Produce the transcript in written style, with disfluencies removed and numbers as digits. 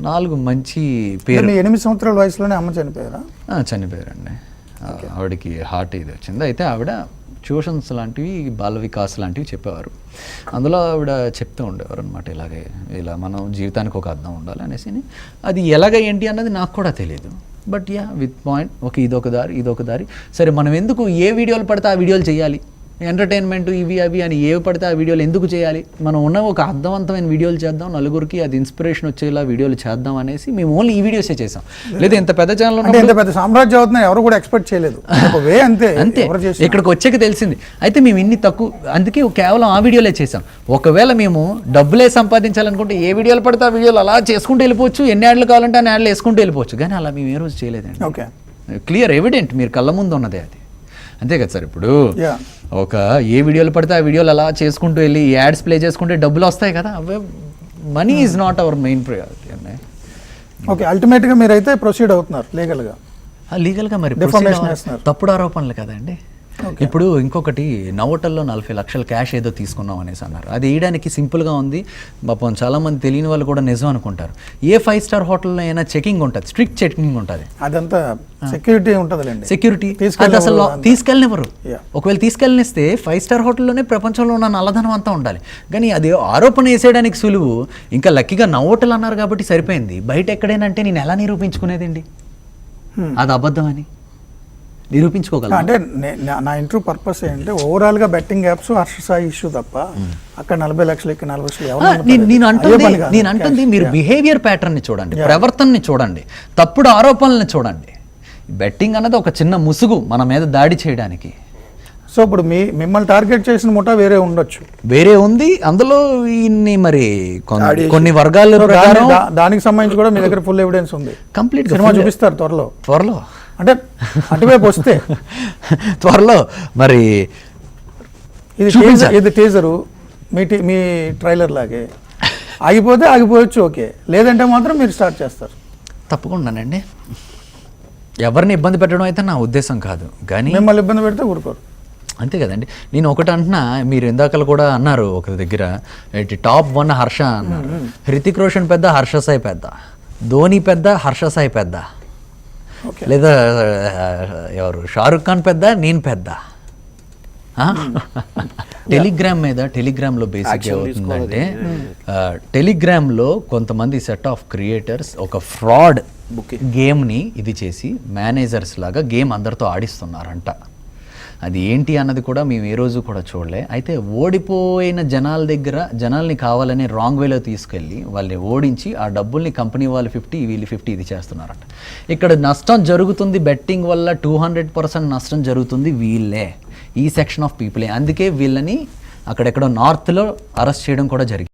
4 మంచి పేరు. 8 సంవత్సరాల వయసులోనే అమ్మ చనిపోయారా? చనిపోయారండి. ఆవిడకి హార్ట్ ఇది వచ్చింది. అయితే ఆవిడ ట్యూషన్స్ లాంటివి, బాల వికాస్ లాంటివి చెప్పేవారు. అందులో ఆవిడ చెప్తూ ఉండేవారు అనమాట, ఇలా మనం జీవితానికి ఒక అర్థం ఉండాలి అనేసి. అది ఎలాగ ఏంటి అన్నది నాకు కూడా తెలియదు. బట్ విత్ పాయింట్ ఇదొక దారి. సరే, మనం ఎందుకు ఏ వీడియోలు పడితే ఆ వీడియోలు చేయాలి? ఎంటర్టైన్మెంట్ ఇవి అవి అని ఏవి పడితే ఆ వీడియోలు ఎందుకు చేయాలి? మనం ఉన్న ఒక అర్థవంతమైన వీడియోలు చేద్దాం, నలుగురికి అది ఇన్స్పిరేషన్ వచ్చేలా వీడియోలు చేద్దాం అనేసి మేము ఓన్లీ ఈ వీడియోసే చేసాం. లేదా ఇంత పెద్ద ఛానల్ ఇంత పెద్ద సామ్రాజ్యం అవుతున్నా ఎవరు కూడా ఎక్స్పెక్ట్ చేయలేదు. అంతే ఇక్కడికి వచ్చాక తెలిసింది. అయితే మేము ఇన్ని తక్కువ, అందుకే కేవలం ఆ వీడియోలే చేసాం. ఒకవేళ మేము డబ్బులే సంపాదించాలనుకుంటే ఏ వీడియోలు పడితే ఆ వీడియోలు అలా చేసుకుంటూ వెళ్ళిపోవచ్చు, ఎన్ని యాడ్లు కావాలంటే అన్ని యాడ్లు వేసుకుంటూ వెళ్ళిపోవచ్చు. కానీ అలా మేము ఏ రోజు చేయలేదండి. ఓకే, క్లియర్ ఎవిడెంట్, మీరు కళ్ళ ముందు ఉన్నదే అది. అంతే కదా సార్. ఇప్పుడు ఒక ఏ వీడియోలు పడితే ఆ వీడియోలు అలా చేసుకుంటూ వెళ్ళి యాడ్స్ ప్లే చేసుకుంటే డబ్బులు వస్తాయి కదా. అవే money is not our main priority అన్నయ్య. ఓకే, అల్టిమేట్గా మీరైతే ప్రొసీడ్ అవుతున్నారు లీగల్గా మరి తప్పుడు ఆరోపణలు కదండి. ఇప్పుడు ఇంకొకటి, నవోటల్లో 40 లక్షల క్యాష్ ఏదో తీసుకున్నాం అనేసి అన్నారు. అది వేయడానికి సింపుల్గా ఉంది. పాపం చాలామంది తెలియని వాళ్ళు కూడా నిజం అనుకుంటారు. ఏ 5 స్టార్ హోటల్లో అయినా చెకింగ్ ఉంటుంది, స్ట్రిక్ట్ చెకింగ్ ఉంటుంది. అదంతా సెక్యూరిటీ ఉంటుంది. సెక్యూరిటీ అది అసలు తీసుకెళ్ళనివ్వరు. ఒకవేళ తీసుకెళ్ళనిస్తే 5 స్టార్ హోటల్లోనే ప్రపంచంలో ఉన్న నల్లధనం అంతా ఉండాలి. కానీ అది ఆరోపణ వేసేయడానికి సులువు. ఇంకా లక్కీగా నవోటల్ అన్నారు కాబట్టి సరిపోయింది. బయట ఎక్కడైనా అంటే నేను ఎలా నిరూపించుకునేదండి అది అబద్ధం అని? నిరూపించుకోగలను. అంటే నా ఇంటర్వ్యూ పర్పస్ ఏంటంటే ఓవరాల్గా betting apps Harsha Sai issue తప్ప అక్కడ 40 లక్షలకి 40 లక్షలు నేను అంటుంది మీరు బిహేవియర్ ప్యాటర్న్ని చూడండి, ప్రవర్తనని చూడండి, తప్పుడు ఆరోపణల్ని చూడండి. బెట్టింగ్ అన్నది ఒక చిన్న ముసుగు మన మీద దాడి చేయడానికి. సో ఇప్పుడు మిమ్మల్ని టార్గెట్ చేసిన ముఠా వేరే ఉంది. అందులో ఇన్ని మరి కొన్ని వర్గాల ప్రకారం దానికి సంబంధించి కూడా మీ దగ్గర ఫుల్ ఎవిడెన్స్ ఉంది. కంప్లీట్ సినిమా చూపిస్తారు త్వరలో. అంటే అటువైపు వస్తే త్వరలో మరి ఇది టీజరు మీ ట్రైలర్ లాగే ఆగిపోవచ్చు. ఓకే, లేదంటే మాత్రం మీరు స్టార్ట్ చేస్తారు. తప్పకుండానండి. ఎవరిని ఇబ్బంది పెట్టడం అయితే నా ఉద్దేశం కాదు. కానీ మిమ్మల్ని ఇబ్బంది పెడితే ఊరుకోరు. అంతే కదండి. నేను ఒకటి అంటున్నా, మీరు ఇందాకలు కూడా అన్నారు ఒక దగ్గర టాప్ 1 హర్ష అన్నారు. హృతిక్ రోషన్ పెద్ద, హర్ష సాయి పెద్ద, ధోని పెద్ద, హర్ష సాయి పెద్ద, లేదా ఎవరు షారుఖ్ ఖాన్ పెద్ద, నేను పెద్ద. టెలిగ్రామ్లో బేసిక్ ఏమవుతుందంటే, టెలిగ్రామ్లో కొంతమంది సెట్ ఆఫ్ క్రియేటర్స్ ఒక ఫ్రాడ్ గేమ్ని ఇది చేసి మేనేజర్స్ లాగా గేమ్ అందరితో ఆడిస్తున్నారంట. అది ఏంటి అన్నది కూడా మేము ఏ రోజు కూడా చూడలే. అయితే ఓడిపోయిన జనాల్ని కావాలని రాంగ్ వేలో తీసుకెళ్ళి వాళ్ళని ఓడించి ఆ డబ్బుల్ని కంపెనీ వాళ్ళు 50, వీళ్ళు 50 ఇది చేస్తున్నారంట. ఇక్కడ నష్టం జరుగుతుంది బెట్టింగ్ వల్ల, 200% నష్టం జరుగుతుంది వీళ్ళే, ఈ సెక్షన్ ఆఫ్ పీపులే. అందుకే వీళ్ళని అక్కడెక్కడో నార్త్లో అరెస్ట్ చేయడం కూడా జరిగింది.